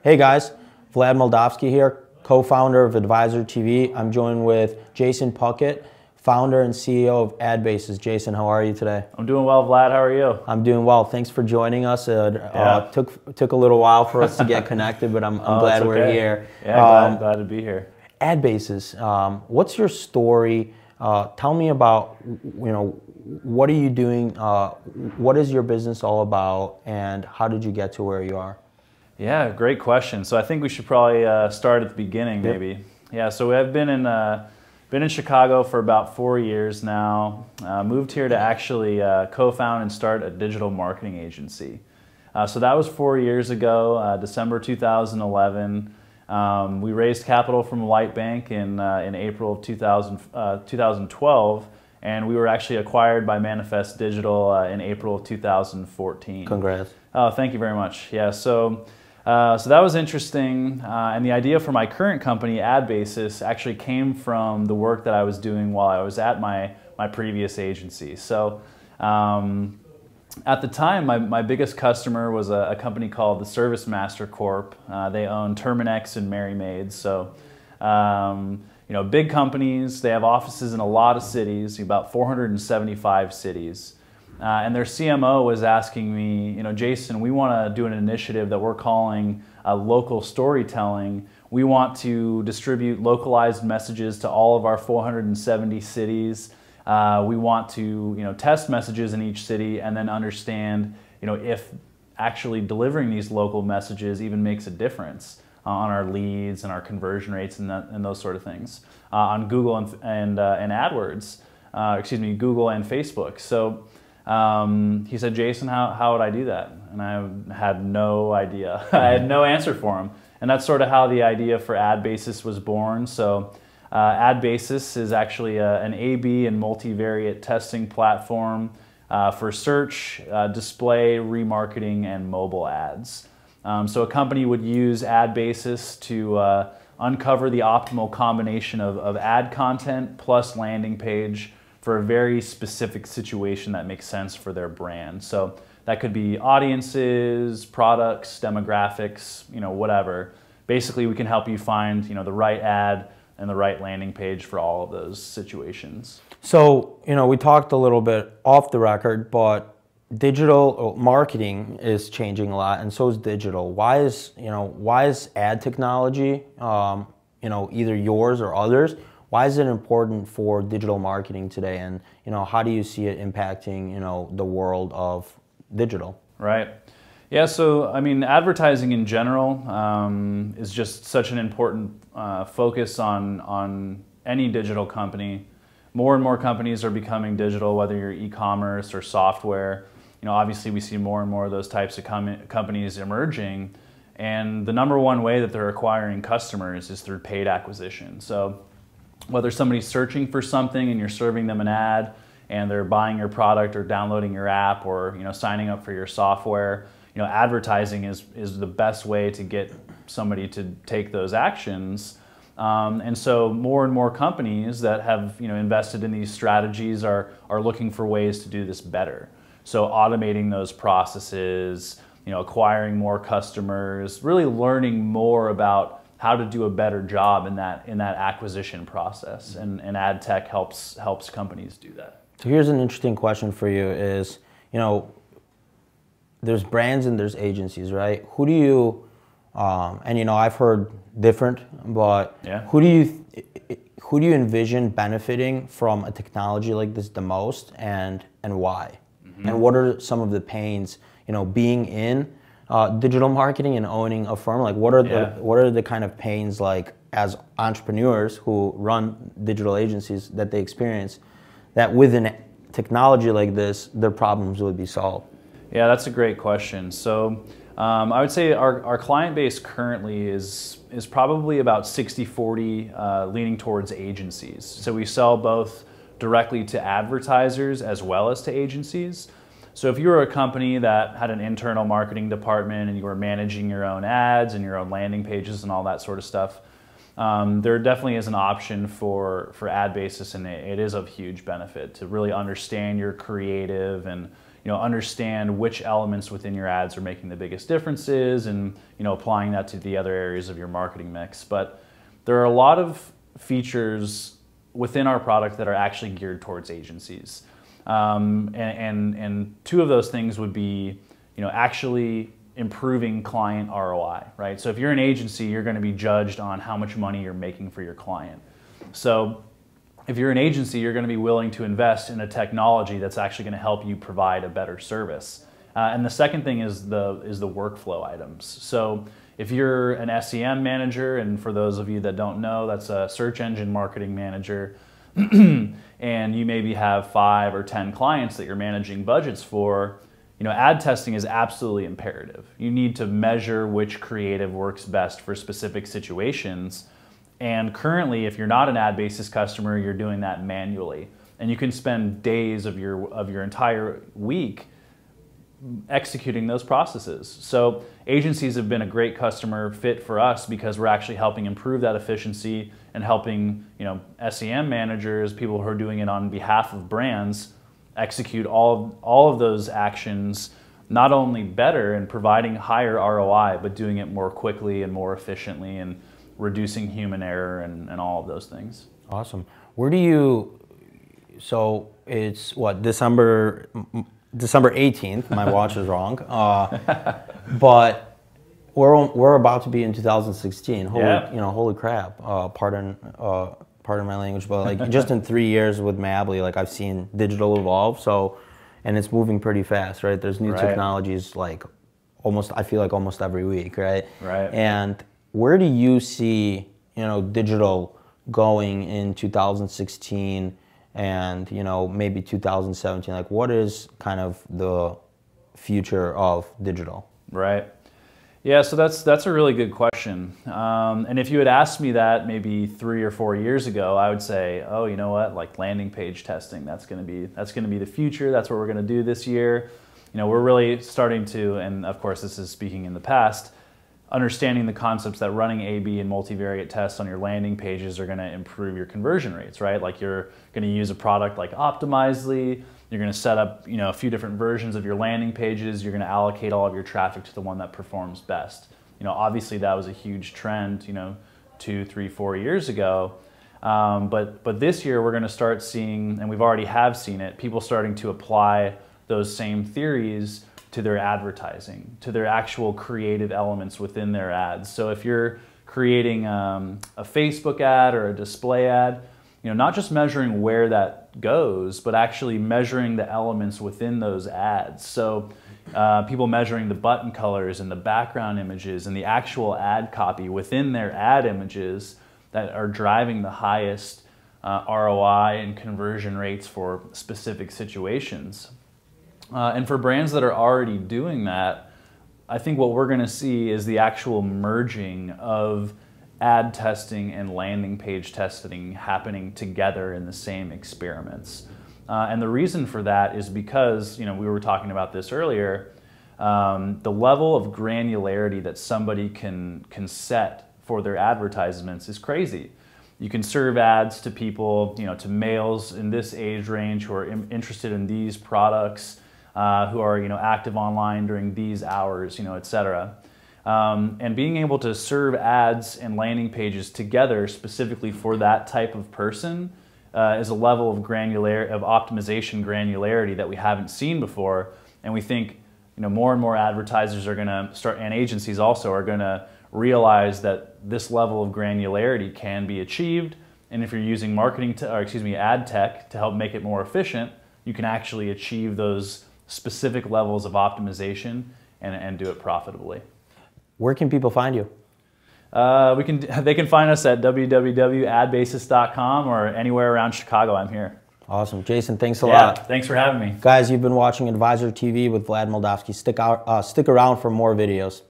Hey guys, Vlad Moldavsky here, co-founder of Advisor TV. I'm joined with Jason Puckett, founder and CEO of AdBasis. Jason, how are you today? I'm doing well, Vlad. How are you? I'm doing well. Thanks for joining us. Took a little while for us to get connected, but I'm glad we're here. Yeah, glad to be here. AdBasis, what's your story? Tell me about, what are you doing? What is your business all about, and how did you get to where you are? Yeah, great question. So I think we should probably start at the beginning, maybe. Yep. Yeah. So I've been in Chicago for about 4 years now. Moved here to actually co-found and start a digital marketing agency. So that was 4 years ago, December 2011. We raised capital from Light Bank in April of 2012, and we were actually acquired by Manifest Digital in April of 2014. Congrats. Oh, thank you very much. Yeah, so that was interesting, and the idea for my current company, AdBasis, actually came from the work that I was doing while I was at my previous agency. So at the time, my biggest customer was a company called the Service Master Corp. They own Terminex and Merry Maids. So big companies. They have offices in a lot of cities, about 475 cities. And their CMO was asking me, Jason, we want to do an initiative that we're calling local storytelling. We want to distribute localized messages to all of our 470 cities. We want to, test messages in each city and then understand, if actually delivering these local messages even makes a difference on our leads and our conversion rates and those sort of things on Google and AdWords, Google and Facebook. So he said, Jason, how would I do that? And I had no idea. I had no answer for him. And that's sort of how the idea for AdBasis was born. So AdBasis is actually an A/B and multivariate testing platform for search, display, remarketing, and mobile ads. So a company would use AdBasis to uncover the optimal combination of ad content plus landing page for a very specific situation that makes sense for their brand. So that could be audiences, products, demographics, whatever. Basically, we can help you find, the right ad and the right landing page for all of those situations. So, we talked a little bit off the record, but digital marketing is changing a lot, and so is digital. Why is ad technology, either yours or others, why is it important for digital marketing today, and how do you see it impacting the world of digital? Right. Yeah. So advertising in general is just such an important focus on any digital company. More and more companies are becoming digital, whether you're e-commerce or software. Obviously we see more and more of those types of companies emerging, and the number one way that they're acquiring customers is through paid acquisition. So whether somebody's searching for something and you're serving them an ad and they're buying your product or downloading your app or signing up for your software, advertising is the best way to get somebody to take those actions. And so more and more companies that have invested in these strategies are looking for ways to do this better. So automating those processes, acquiring more customers, really learning more about how to do a better job in that acquisition process, and ad tech helps companies do that. So here's an interesting question for you: is there's brands and there's agencies, right? Who do you and I've heard different, but yeah. Who do you envision benefiting from a technology like this the most, and why? Mm-hmm. And what are some of the pains being in digital marketing and owning a firm? Like what are the kind of pains, like as entrepreneurs who run digital agencies, that they experience that with a technology like this their problems would be solved? Yeah, that's a great question. So I would say our client base currently is probably about 60-40 leaning towards agencies. So we sell both directly to advertisers as well as to agencies. So if you were a company that had an internal marketing department and you were managing your own ads and your own landing pages and all that sort of stuff, there definitely is an option for AdBasis, and it is of huge benefit to really understand your creative and understand which elements within your ads are making the biggest differences, and applying that to the other areas of your marketing mix. But there are a lot of features within our product that are actually geared towards agencies, and two of those things would be actually improving client ROI, right? So if you're an agency, you're going to be judged on how much money you're making for your client. So if you're an agency, you're going to be willing to invest in a technology that's actually going to help you provide a better service. And the second thing is the workflow items. So if you're an SEM manager, and for those of you that don't know, that's a search engine marketing manager, and you maybe have 5 or 10 clients that you're managing budgets for, ad testing is absolutely imperative. You need to measure which creative works best for specific situations. And currently, if you're not an AdBasis customer, you're doing that manually. And you can spend days of your entire week executing those processes. So agencies have been a great customer fit for us because we're actually helping improve that efficiency and helping SEM managers, people who are doing it on behalf of brands, execute all of those actions, not only better and providing higher ROI, but doing it more quickly and more efficiently and reducing human error and all of those things. Awesome. Where do you, so it's what, December 18th, my watch is wrong, but we're about to be in 2016. Holy crap, pardon my language, but like just in 3 years with Mably, like I've seen digital evolve, so, and it's moving pretty fast, right? There's new technologies like I feel like almost every week, right? Right. And where do you see, digital going in 2016 and, maybe 2017? Like what is kind of the future of digital? Right. Yeah, so that's a really good question. And if you had asked me that maybe 3 or 4 years ago, I would say, oh, you know what, like landing page testing, that's going to be the future. That's what we're going to do this year. We're really starting to, and of course this is speaking in the past, understanding the concepts that running A/B and multivariate tests on your landing pages are going to improve your conversion rates, right? Like you're going to use a product like Optimizely. You're going to set up, a few different versions of your landing pages. You're going to allocate all of your traffic to the one that performs best. Obviously that was a huge trend, 2, 3, 4 years ago. But this year we're going to start seeing, and we've already have seen it, people starting to apply those same theories to their advertising, to their actual creative elements within their ads. So if you're creating a Facebook ad or a display ad, not just measuring where that goes, but actually measuring the elements within those ads. So people measuring the button colors and the background images and the actual ad copy within their ad images that are driving the highest ROI and conversion rates for specific situations. And for brands that are already doing that, I think what we're going to see is the actual merging of ad testing and landing page testing happening together in the same experiments. And the reason for that is because, we were talking about this earlier, the level of granularity that somebody can set for their advertisements is crazy. You can serve ads to people, to males in this age range who are interested in these products, who are active online during these hours, etc. And being able to serve ads and landing pages together specifically for that type of person is a level of optimization granularity that we haven't seen before. And we think more and more advertisers are going to start, and agencies also are going to realize that this level of granularity can be achieved. And if you're using ad tech to help make it more efficient, you can actually achieve those specific levels of optimization and do it profitably. Where can people find you? They can find us at www.adbasis.com or anywhere around Chicago. I'm here. Awesome. Jason, thanks a lot. Thanks for having me. Guys, you've been watching Advisor TV with Vlad Moldavsky. Stick around for more videos.